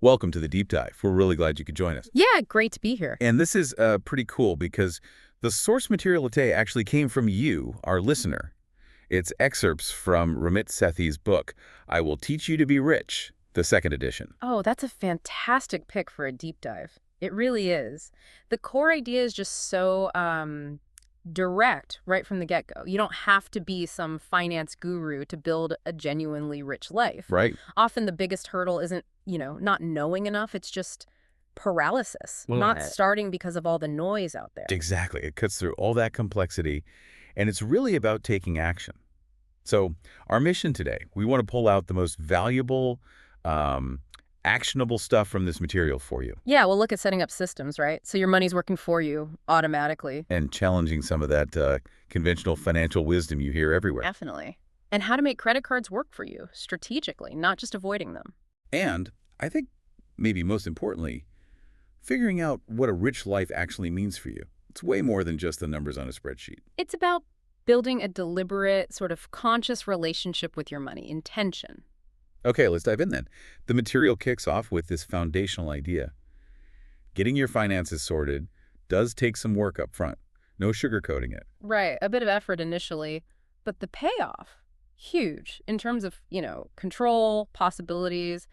Welcome to the deep dive. We're really glad you could join us. Yeah, great to be here. And this is pretty cool because the source material today actually came from you, our listener. It's excerpts from Ramit Sethi's book, I Will Teach You to Be Rich, the second edition. Oh, that's a fantastic pick for a deep dive. It really is. The core idea is just so direct right from the get-go. You don't have to be some finance guru to build a genuinely rich life. Right. Often the biggest hurdle isn't, not knowing enough. It's just paralysis, not starting because of all the noise out there. Exactly. It cuts through all that complexity, and it's really about taking action. So our mission today, we want to pull out the most valuable, actionable stuff from this material for you. Yeah, we'll look at setting up systems, right? So your money's working for you automatically. And challenging some of that conventional financial wisdom you hear everywhere. Definitely. And how to make credit cards work for you strategically, not just avoiding them. And I think maybe most importantly, figuring out what a rich life actually means for you. It's way more than just the numbers on a spreadsheet. It's about building a deliberate, sort of conscious relationship with your money, intention. Okay, let's dive in then. The material kicks off with this foundational idea. Getting your finances sorted does take some work up front. No sugarcoating it. Right, a bit of effort initially, but the payoff, huge in terms of, control, possibilities.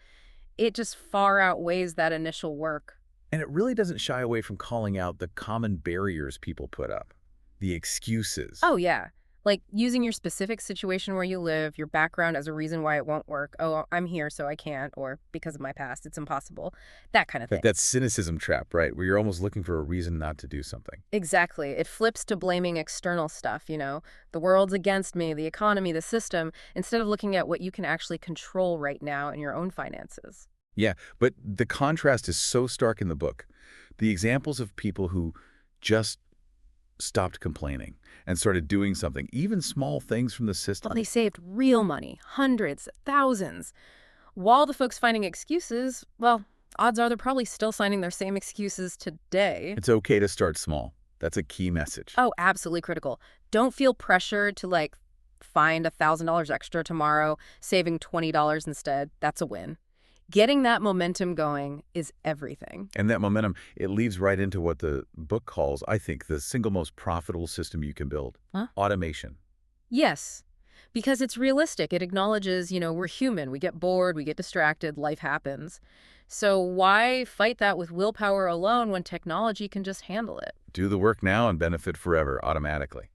It just far outweighs that initial work. And it really doesn't shy away from calling out the common barriers people put up. The excuses. Oh, yeah. Like using your specific situation where you live, your background as a reason why it won't work. Oh, I'm here, so I can't, or because of my past, it's impossible. That kind of thing. That cynicism trap, right? Where you're almost looking for a reason not to do something. Exactly. It flips to blaming external stuff, the world's against me, the economy, the system, instead of looking at what you can actually control right now in your own finances. Yeah, but the contrast is so stark in the book. The examples of people who just stopped complaining and started doing something, even small things from the system. Well, they saved real money, hundreds, thousands. While the folks finding excuses, well, odds are they're probably still finding their same excuses today. It's okay to start small. That's a key message. Oh, absolutely critical. Don't feel pressured to, find $1,000 extra tomorrow, saving $20 instead. That's a win. Getting that momentum going is everything. And that momentum, it leads right into what the book calls, I think, the single most profitable system you can build. Huh? Automation. Yes, because it's realistic. It acknowledges, we're human. We get bored, we get distracted, life happens. So why fight that with willpower alone when technology can just handle it? Do the work now and benefit forever automatically.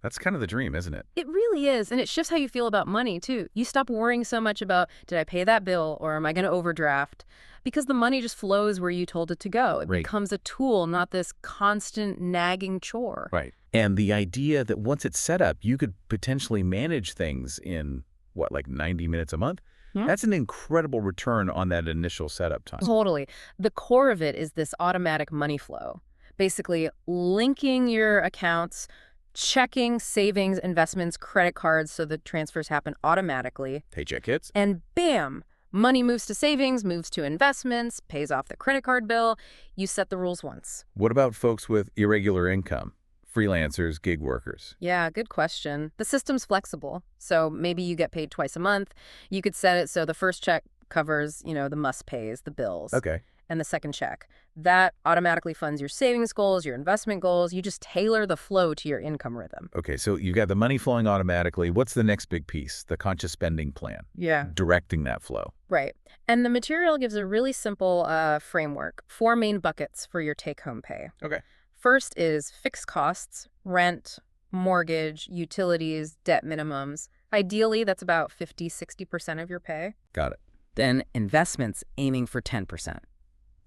That's kind of the dream, isn't it? It really is, and it shifts how you feel about money, too. You stop worrying so much about, did I pay that bill, or am I going to overdraft? Because the money just flows where you told it to go. It becomes a tool, not this constant nagging chore. Right. And the idea that once it's set up, you could potentially manage things in, 90 minutes a month? Yeah. That's an incredible return on that initial setup time. Totally. The core of it is this automatic money flow. Basically, linking your accounts, checking savings, investments, credit cards so the transfers happen automatically. Paycheck hits. And bam, money moves to savings, moves to investments, pays off the credit card bill. You set the rules once. What about folks with irregular income? Freelancers, gig workers? Yeah, good question. The system's flexible. So maybe you get paid twice a month. You could set it so the first check covers, the must-pays, the bills. Okay. And the second check. That automatically funds your savings goals, your investment goals. You just tailor the flow to your income rhythm. Okay, so you've got the money flowing automatically. What's the next big piece? The conscious spending plan. Yeah. Directing that flow. Right. And the material gives a really simple framework. 4 main buckets for your take-home pay. Okay. First is fixed costs, rent, mortgage, utilities, debt minimums. Ideally, that's about 50–60% of your pay. Got it. Then investments, aiming for 10%.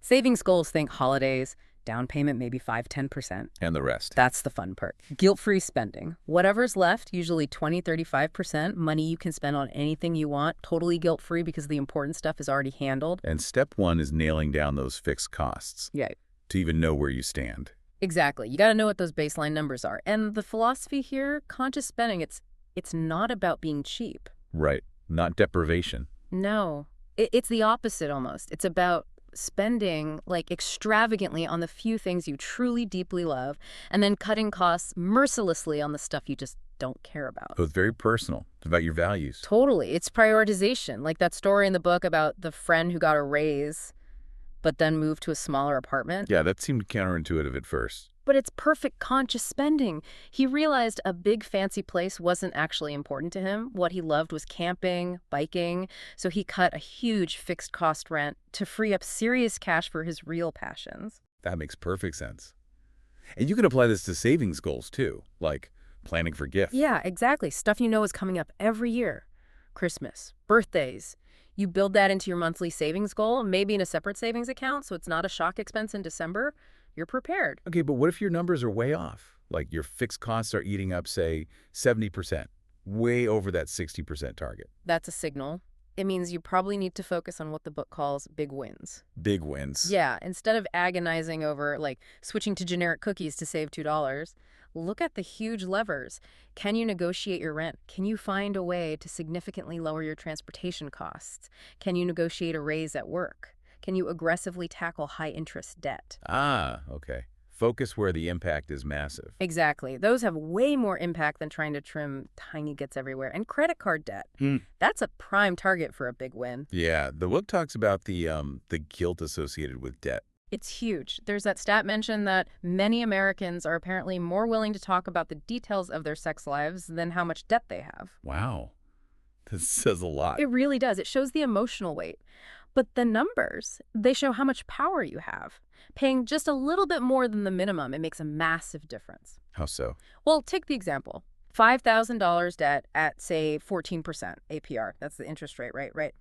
Savings goals, think holidays, down payment maybe 5–10%. And the rest. That's the fun part. Guilt-free spending. Whatever's left, usually 20–35%, money you can spend on anything you want, totally guilt-free because the important stuff is already handled. And step 1 is nailing down those fixed costs. Yeah. To even know where you stand. Exactly. You got to know what those baseline numbers are. And the philosophy here, conscious spending, it's not about being cheap. Right. Not deprivation. No. It's the opposite almost. It's about spending extravagantly on the few things you truly deeply love and then cutting costs mercilessly on the stuff you just don't care about. So it's very personal. It's about your values. Totally. It's prioritization. Like that story in the book about the friend who got a raise but then moved to a smaller apartment. Yeah, that seemed counterintuitive at first. But it's perfect conscious spending. He realized a big fancy place wasn't actually important to him. What he loved was camping, biking, so he cut a huge fixed cost rent to free up serious cash for his real passions. That makes perfect sense. And you can apply this to savings goals too, like planning for gifts. Yeah, exactly. Stuff you know is coming up every year. Christmas, birthdays. You build that into your monthly savings goal, maybe in a separate savings account, so it's not a shock expense in December. You're prepared. Okay, but what if your numbers are way off? Like your fixed costs are eating up, say, 70%, way over that 60% target. That's a signal. It means you probably need to focus on what the book calls big wins. Big wins. Yeah, instead of agonizing over, like, switching to generic cookies to save $2, look at the huge levers. Can you negotiate your rent? Can you find a way to significantly lower your transportation costs? Can you negotiate a raise at work? Can you aggressively tackle high-interest debt? Ah, okay. Focus where the impact is massive. Exactly. Those have way more impact than trying to trim tiny gets everywhere. And credit card debt. That's a prime target for a big win. Yeah, the book talks about the guilt associated with debt. It's huge. There's that stat mentioned that many Americans are apparently more willing to talk about the details of their sex lives than how much debt they have. Wow, this says a lot. It really does. It shows the emotional weight. But the numbers, they show how much power you have. Paying just a little bit more than the minimum, it makes a massive difference. How so? Well, take the example. $5,000 debt at, say, 14% APR. That's the interest rate, right? Right.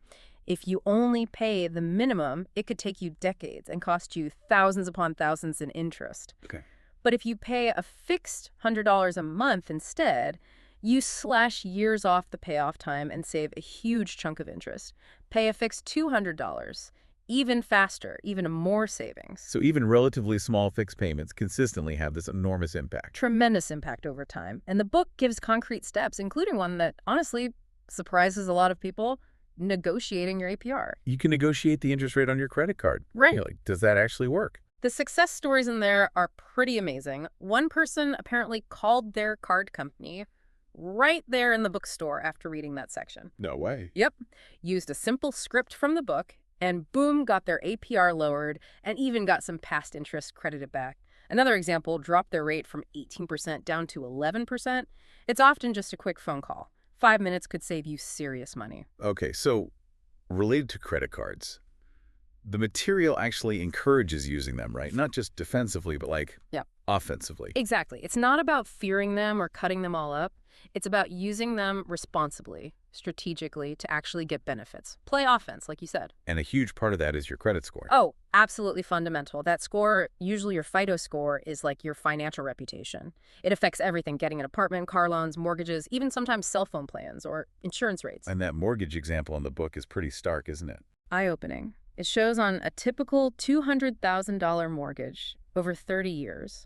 If you only pay the minimum, it could take you decades and cost you thousands upon thousands in interest. Okay. But if you pay a fixed $100 a month instead, you slash years off the payoff time and save a huge chunk of interest. Pay a fixed $200, even faster, even more savings. So even relatively small fixed payments consistently have this enormous impact. Tremendous impact over time. And the book gives concrete steps, including one that honestly surprises a lot of people: negotiating your APR. You can negotiate the interest rate on your credit card. Right. You know, like, does that actually work? The success stories in there are pretty amazing. One person apparently called their card company right there in the bookstore after reading that section. No way. Yep. Used a simple script from the book and boom, got their APR lowered and even got some past interest credited back. Another example, dropped their rate from 18% down to 11%. It's often just a quick phone call. 5 minutes could save you serious money. Okay, so related to credit cards, the material actually encourages using them, right? Not just defensively, but like Yep. offensively. Exactly. It's not about fearing them or cutting them all up. It's about using them responsibly, strategically, to actually get benefits. Play offense, like you said. And a huge part of that is your credit score. Oh, absolutely fundamental. That score, usually your FICO score, is like your financial reputation. It affects everything: getting an apartment, car loans, mortgages, even sometimes cell phone plans or insurance rates. And that mortgage example in the book is pretty stark, isn't it? Eye-opening. It shows on a typical $200,000 mortgage over 30 years.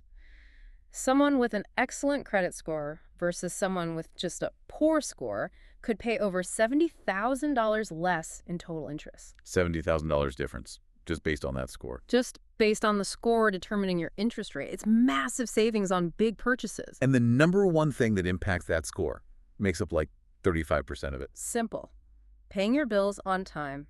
Someone with an excellent credit score versus someone with just a poor score could pay over $70,000 less in total interest. $70,000 difference just based on that score. Just based on the score determining your interest rate. It's massive savings on big purchases. And the number one thing that impacts that score makes up like 35% of it. Simple. Paying your bills on time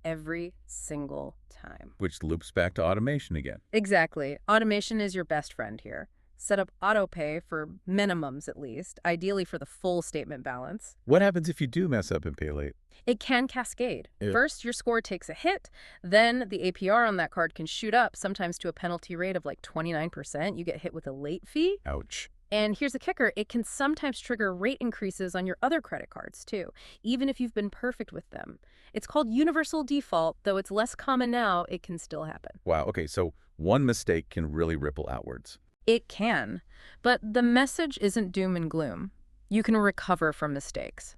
every single time. Which loops back to automation again. Exactly. Automation is your best friend here. Set up auto pay for minimums at least, ideally for the full statement balance. What happens if you do mess up and pay late? It can cascade. Yeah. First, your score takes a hit, then the APR on that card can shoot up, sometimes to a penalty rate of like 29%. You get hit with a late fee. Ouch. And here's the kicker: it can sometimes trigger rate increases on your other credit cards too, even if you've been perfect with them. It's called universal default, though it's less common now. It can still happen. Wow, okay, so one mistake can really ripple outwards. It can, but the message isn't doom and gloom. You can recover from mistakes,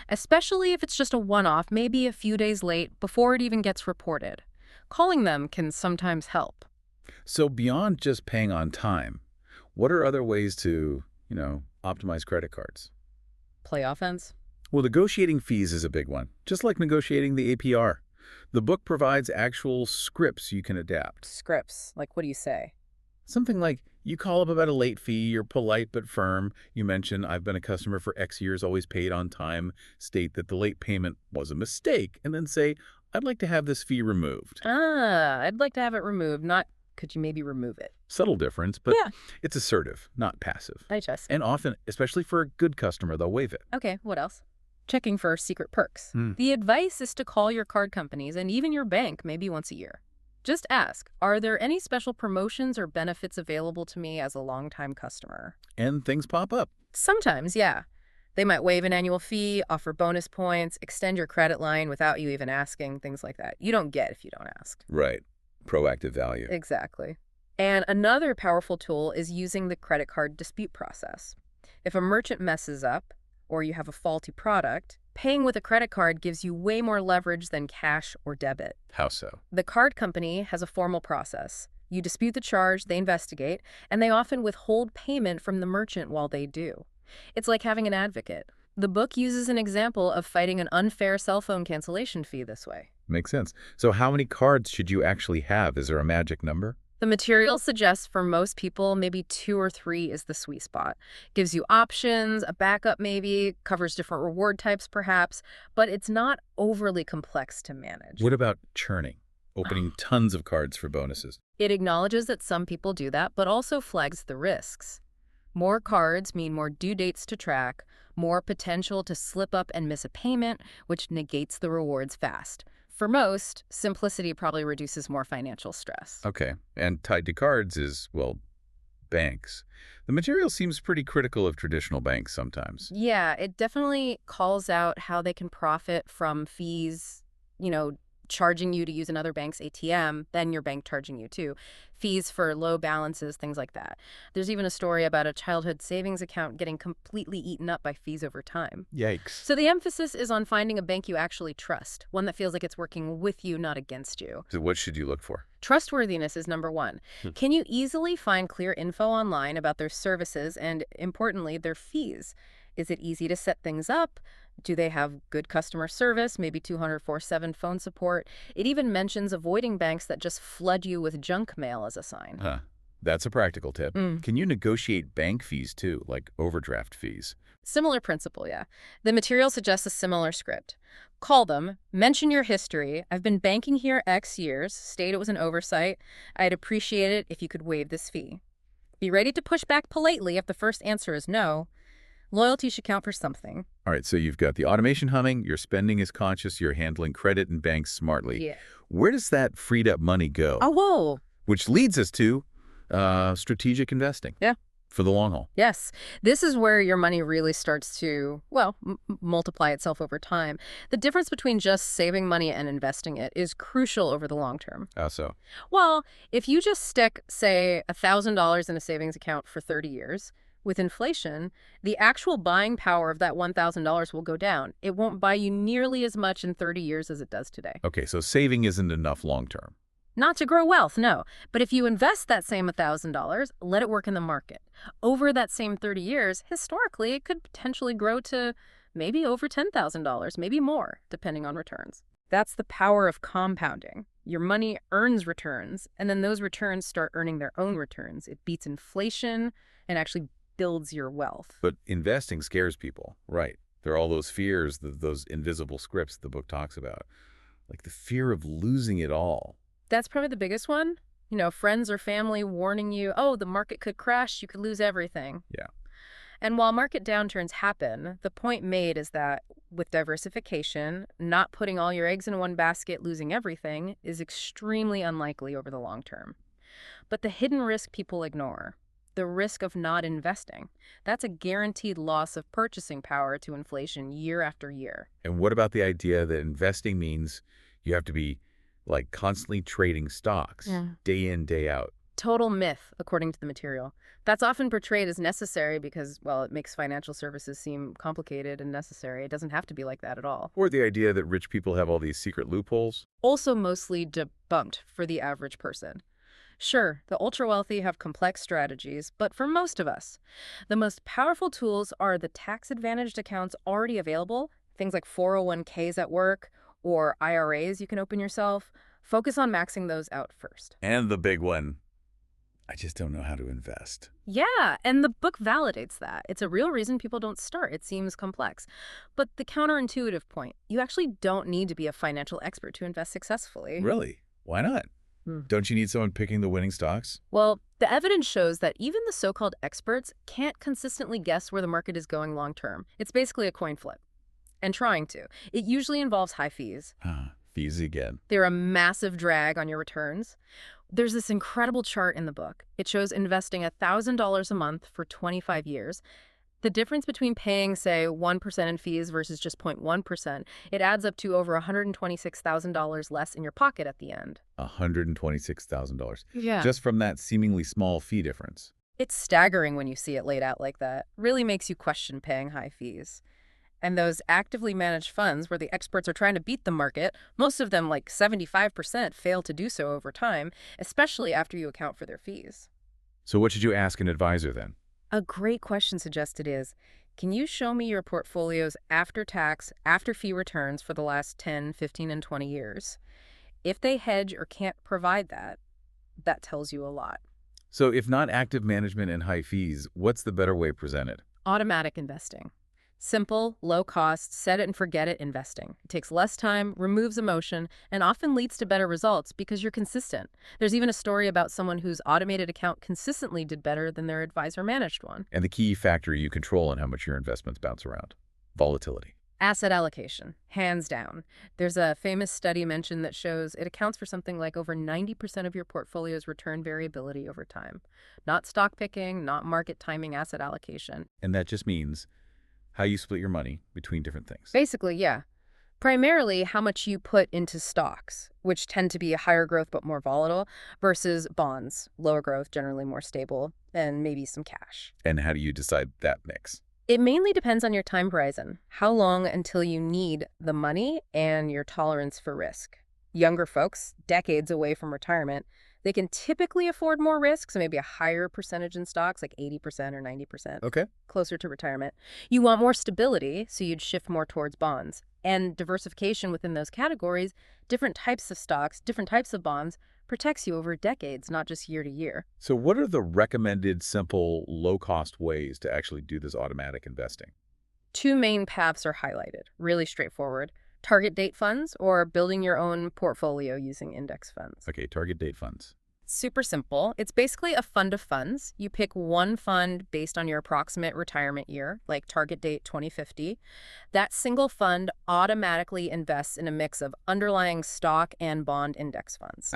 especially if it's just a one-off, maybe a few days late before it even gets reported. Calling them can sometimes help. So beyond just paying on time, what are other ways to, optimize credit cards? Play offense? Well, negotiating fees is a big one, just like negotiating the APR. The book provides actual scripts you can adapt. Scripts. Like, what do you say? Something like, you call up about a late fee, you're polite but firm. You mention, I've been a customer for X years, always paid on time. State that the late payment was a mistake, and then say, I'd like to have this fee removed. I'd like to have it removed, not could you maybe remove it? Subtle difference, but Yeah, it's assertive, not passive. digest. And often, especially for a good customer, they'll waive it. Okay, what else? Checking for secret perks. Hmm. The advice is to call your card companies and even your bank maybe once a year. Just ask, are there any special promotions or benefits available to me as a longtime customer? And things pop up. Sometimes, yeah. They might waive an annual fee, offer bonus points, extend your credit line without you even asking, things like that. You don't get if you don't ask. Right. Proactive value. Exactly. And another powerful tool is using the credit card dispute process. If a merchant messes up or you have a faulty product, paying with a credit card gives you way more leverage than cash or debit. How so? The card company has a formal process. You dispute the charge, they investigate, and they often withhold payment from the merchant while they do. It's like having an advocate. The book uses an example of fighting an unfair cell phone cancellation fee this way. Makes sense. So how many cards should you actually have? Is there a magic number? The material suggests for most people, maybe 2 or 3 is the sweet spot. Gives you options, a backup maybe, covers different reward types perhaps, but it's not overly complex to manage. What about churning? Opening tons of cards for bonuses. It acknowledges that some people do that, but also flags the risks. More cards mean more due dates to track, more potential to slip up and miss a payment, which negates the rewards fast. For most, simplicity probably reduces more financial stress. Okay. And tied to cards is, well, banks. The material seems pretty critical of traditional banks sometimes. Yeah, it definitely calls out how they can profit from fees, charging you to use another bank's ATM, then your bank charging you too. Fees for low balances, things like that. There's even a story about a childhood savings account getting completely eaten up by fees over time. Yikes. So the emphasis is on finding a bank you actually trust, one that feels like it's working with you, not against you. So what should you look for? Trustworthiness is number one. Can you easily find clear info online about their services and, importantly, their fees? Is it easy to set things up? Do they have good customer service, maybe 204/7 phone support? It even mentions avoiding banks that just flood you with junk mail as a sign. Huh. That's a practical tip. Mm. Can you negotiate bank fees too, like overdraft fees? Similar principle, yeah. The material suggests a similar script. Call them, mention your history. I've been banking here X years, state it was an oversight. I'd appreciate it if you could waive this fee. Be ready to push back politely if the first answer is no. Loyalty should count for something. All right, so you've got the automation humming, your spending is conscious, you're handling credit and banks smartly. Yeah. Where does that freed up money go? Oh, whoa. Which leads us to strategic investing. Yeah. For the long haul. Yes. This is where your money really starts to, well, multiply itself over time. The difference between just saving money and investing it is crucial over the long term. How so? Well, if you just stick, say, $1,000 in a savings account for 30 years, with inflation, the actual buying power of that $1,000 will go down. It won't buy you nearly as much in 30 years as it does today. Okay, so saving isn't enough long term. Not to grow wealth, no. But if you invest that same $1,000, let it work in the market. Over that same 30 years, historically, it could potentially grow to maybe over $10,000, maybe more, depending on returns. That's the power of compounding. Your money earns returns, and then those returns start earning their own returns. It beats inflation and actually builds your wealth. But investing scares people, right? There are all those fears, those invisible scripts the book talks about. Like the fear of losing it all. That's probably the biggest one. Friends or family warning you, oh, the market could crash, you could lose everything. Yeah. And while market downturns happen, the point made is that with diversification, not putting all your eggs in one basket, losing everything, is extremely unlikely over the long term. But the hidden risk people ignore, the risk of not investing, that's a guaranteed loss of purchasing power to inflation year after year. And what about the idea that investing means you have to be like constantly trading stocks, day in, day out? Total myth, according to the material. That's often portrayed as necessary because, well, it makes financial services seem complicated and necessary. It doesn't have to be like that at all. Or the idea that rich people have all these secret loopholes? Also mostly debunked for the average person. Sure, the ultra-wealthy have complex strategies, but for most of us, the most powerful tools are the tax-advantaged accounts already available, things like 401ks at work or IRAs you can open yourself. Focus on maxing those out first. And the big one, I just don't know how to invest. Yeah, and the book validates that. It's a real reason people don't start. It seems complex. But the counterintuitive point, you actually don't need to be a financial expert to invest successfully. Really? Why not? Hmm. Don't you need someone picking the winning stocks? Well, the evidence shows that even the so-called experts can't consistently guess where the market is going long term. It's basically a coin flip. And trying to. It usually involves high fees. Fees again. They're a massive drag on your returns. There's this incredible chart in the book. It shows investing $1,000 a month for 25 years. The difference between paying, say, 1% in fees versus just 0.1%, it adds up to over $126,000 less in your pocket at the end. $126,000. Yeah. Just from that seemingly small fee difference. It's staggering when you see it laid out like that. Really makes you question paying high fees. And those actively managed funds where the experts are trying to beat the market, most of them, like 75%, fail to do so over time, especially after you account for their fees. So what should you ask an advisor then? A great question suggested is, can you show me your portfolio's after-tax, after-fee returns for the last 10, 15, and 20 years? If they hedge or can't provide that, that tells you a lot. So if not active management and high fees, what's the better way presented? Automatic investing. Simple, low cost, set it and forget it investing. It takes less time, removes emotion, and often leads to better results because you're consistent. There's even a story about someone whose automated account consistently did better than their advisor managed one. And the key factor you control in how much your investments bounce around. Volatility. Asset allocation, hands down. There's a famous study mentioned that shows it accounts for something like over 90% of your portfolio's return variability over time. Not stock picking, not market timing asset allocation. And that just means how you split your money between different things. Basically, yeah. Primarily how much you put into stocks, which tend to be higher growth but more volatile, versus bonds, lower growth, generally more stable, and maybe some cash. And how do you decide that mix? It mainly depends on your time horizon, how long until you need the money and your tolerance for risk. Younger folks, decades away from retirement, they can typically afford more risk, so maybe a higher percentage in stocks, like 80% or 90%, Okay. closer to retirement. You want more stability, so you'd shift more towards bonds. And diversification within those categories, different types of stocks, different types of bonds, protects you over decades, not just year to year. So what are the recommended, simple, low-cost ways to actually do this automatic investing? Two main paths are highlighted, really straightforward. Target date funds or building your own portfolio using index funds. Okay, target date funds. Super simple. It's basically a fund of funds. You pick one fund based on your approximate retirement year, like target date 2050. That single fund automatically invests in a mix of underlying stock and bond index funds.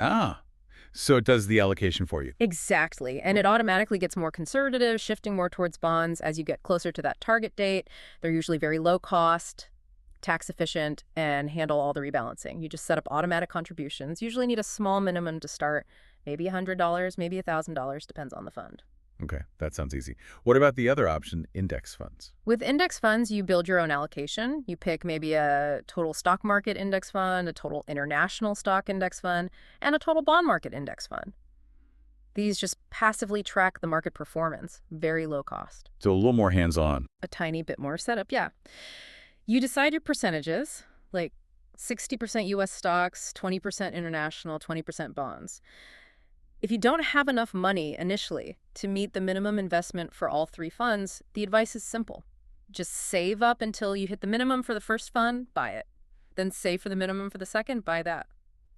So it does the allocation for you. Exactly. And it automatically gets more conservative, shifting more towards bonds as you get closer to that target date. They're usually very low cost, tax efficient, and handle all the rebalancing. You just set up automatic contributions. Usually need a small minimum to start, maybe $100, maybe $1,000, depends on the fund. Okay, that sounds easy. What about the other option, index funds? With index funds, you build your own allocation. You pick maybe a total stock market index fund, a total international stock index fund, and a total bond market index fund. These just passively track the market performance, very low cost. So a little more hands-on. A tiny bit more setup, yeah. You decide your percentages, like 60% US stocks, 20% international, 20% bonds. If you don't have enough money initially to meet the minimum investment for all three funds, the advice is simple. Just save up until you hit the minimum for the first fund, buy it. Then save for the minimum for the second, buy that.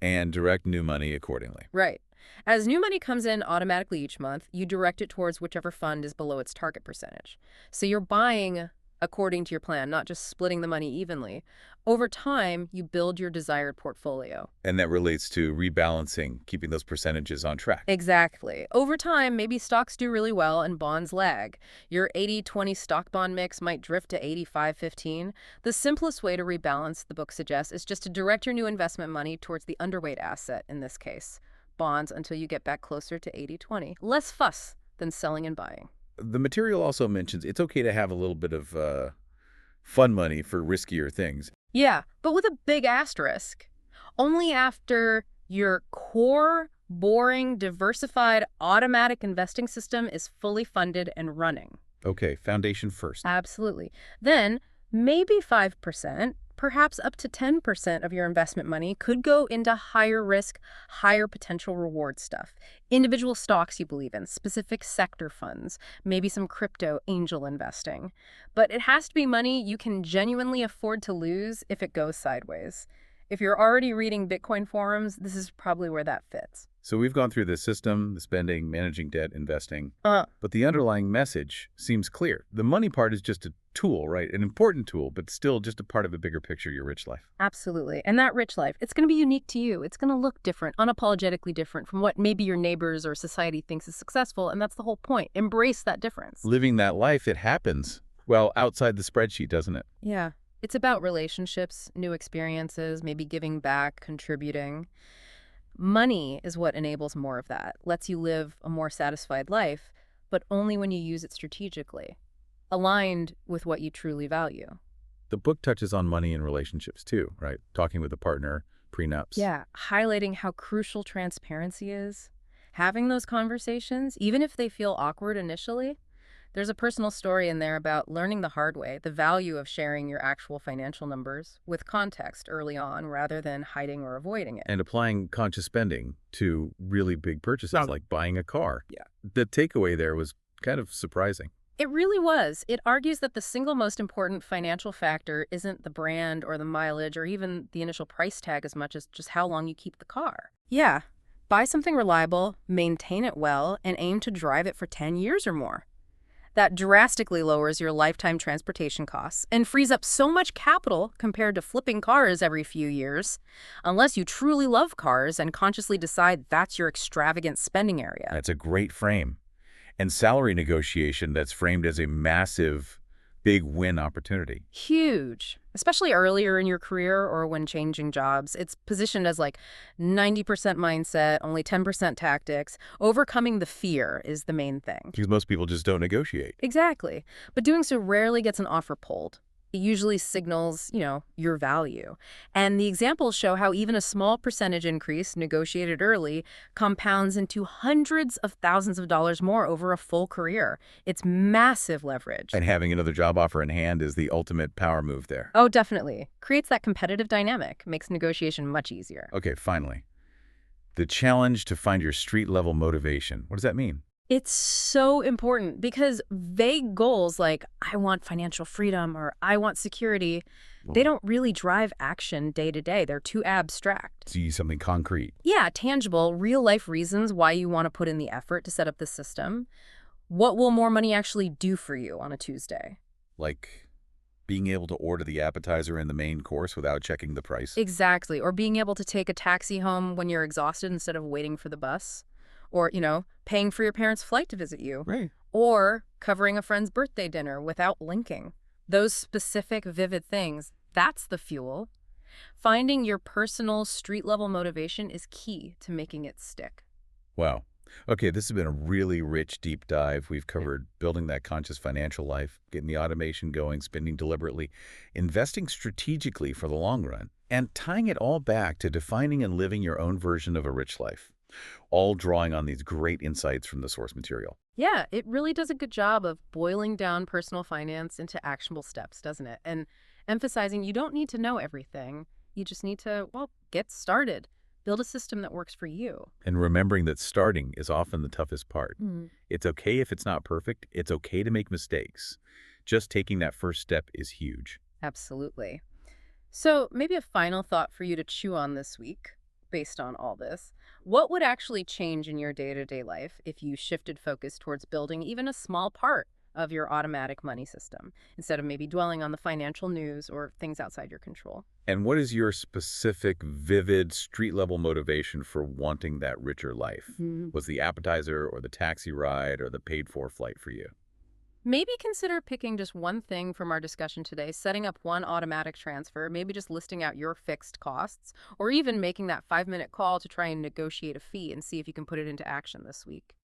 And direct new money accordingly. Right. As new money comes in automatically each month, you direct it towards whichever fund is below its target percentage. So you're buying according to your plan, not just splitting the money evenly. Over time, you build your desired portfolio. And that relates to rebalancing, keeping those percentages on track. Exactly. Over time, maybe stocks do really well and bonds lag. Your 80-20 stock bond mix might drift to 85-15. The simplest way to rebalance, the book suggests, is just to direct your new investment money towards the underweight asset, in this case, bonds, until you get back closer to 80-20. Less fuss than selling and buying. The material also mentions it's okay to have a little bit of fun money for riskier things. Yeah, but with a big asterisk. Only after your core, boring, diversified, automatic investing system is fully funded and running. Okay, foundation first. Absolutely. Then maybe 5%, Perhaps up to 10% of your investment money could go into higher risk, higher potential reward stuff. Individual stocks you believe in, specific sector funds, maybe some crypto angel investing. But it has to be money you can genuinely afford to lose if it goes sideways. If you're already reading Bitcoin forums, this is probably where that fits. So we've gone through the system, the spending, managing debt, investing, Uh, but the underlying message seems clear. The money part is just a tool, right? An important tool, but still just a part of a bigger picture, your rich life. Absolutely. And that rich life, it's going to be unique to you. It's going to look different, unapologetically different from what maybe your neighbors or society thinks is successful. And that's the whole point. Embrace that difference. Living that life, it happens, well, outside the spreadsheet, doesn't it? Yeah. It's about relationships, new experiences, maybe giving back, contributing. Money is what enables more of that, lets you live a more satisfied life, but only when you use it strategically, aligned with what you truly value. The book touches on money and relationships too, right? Talking with a partner, prenups. Yeah, highlighting how crucial transparency is. Having those conversations, even if they feel awkward initially, there's a personal story in there about learning the hard way, the value of sharing your actual financial numbers with context early on rather than hiding or avoiding it. And applying conscious spending to really big purchases like buying a car. Yeah. The takeaway there was kind of surprising. It really was. It argues that the single most important financial factor isn't the brand or the mileage or even the initial price tag as much as just how long you keep the car. Yeah, buy something reliable, maintain it well, and aim to drive it for 10 years or more. That drastically lowers your lifetime transportation costs and frees up so much capital compared to flipping cars every few years, unless you truly love cars and consciously decide that's your extravagant spending area. That's a great frame. And salary negotiation that's framed as a massive, big win opportunity. Huge. Especially earlier in your career or when changing jobs. It's positioned as like 90% mindset, only 10% tactics. Overcoming the fear is the main thing. Because most people just don't negotiate. Exactly. But doing so rarely gets an offer pulled. It usually signals, your value. And the examples show how even a small percentage increase negotiated early compounds into hundreds of thousands of dollars more over a full career. It's massive leverage. And having another job offer in hand is the ultimate power move there. Oh, definitely. Creates that competitive dynamic, makes negotiation much easier. Okay, finally. The challenge to find your street-level motivation. What does that mean? It's so important because vague goals like, I want financial freedom or I want security, they don't really drive action day to day. They're too abstract. See something concrete. Yeah, tangible, real-life reasons why you want to put in the effort to set up the system. What will more money actually do for you on a Tuesday? Like being able to order the appetizer and the main course without checking the price. Exactly. Or being able to take a taxi home when you're exhausted instead of waiting for the bus. Or, paying for your parents' flight to visit you. Right. Or covering a friend's birthday dinner without blinking. Those specific, vivid things, that's the fuel. Finding your personal street-level motivation is key to making it stick. Wow. Okay, this has been a really rich, deep dive. We've covered building that conscious financial life, getting the automation going, spending deliberately, investing strategically for the long run, and tying it all back to defining and living your own version of a rich life, all drawing on these great insights from the source material. Yeah, it really does a good job of boiling down personal finance into actionable steps, doesn't it? And emphasizing you don't need to know everything. You just need to, get started. Build a system that works for you. And remembering that starting is often the toughest part. Mm. It's okay if it's not perfect. It's okay to make mistakes. Just taking that first step is huge. Absolutely. So maybe a final thought for you to chew on this week, based on all this. What would actually change in your day-to-day life if you shifted focus towards building even a small part of your automatic money system, instead of maybe dwelling on the financial news or things outside your control? And what is your specific, vivid, street-level motivation for wanting that richer life? Was the appetizer or the taxi ride or the paid-for flight for you? Maybe consider picking just one thing from our discussion today, setting up one automatic transfer, maybe just listing out your fixed costs, or even making that 5-minute call to try and negotiate a fee and see if you can put it into action this week.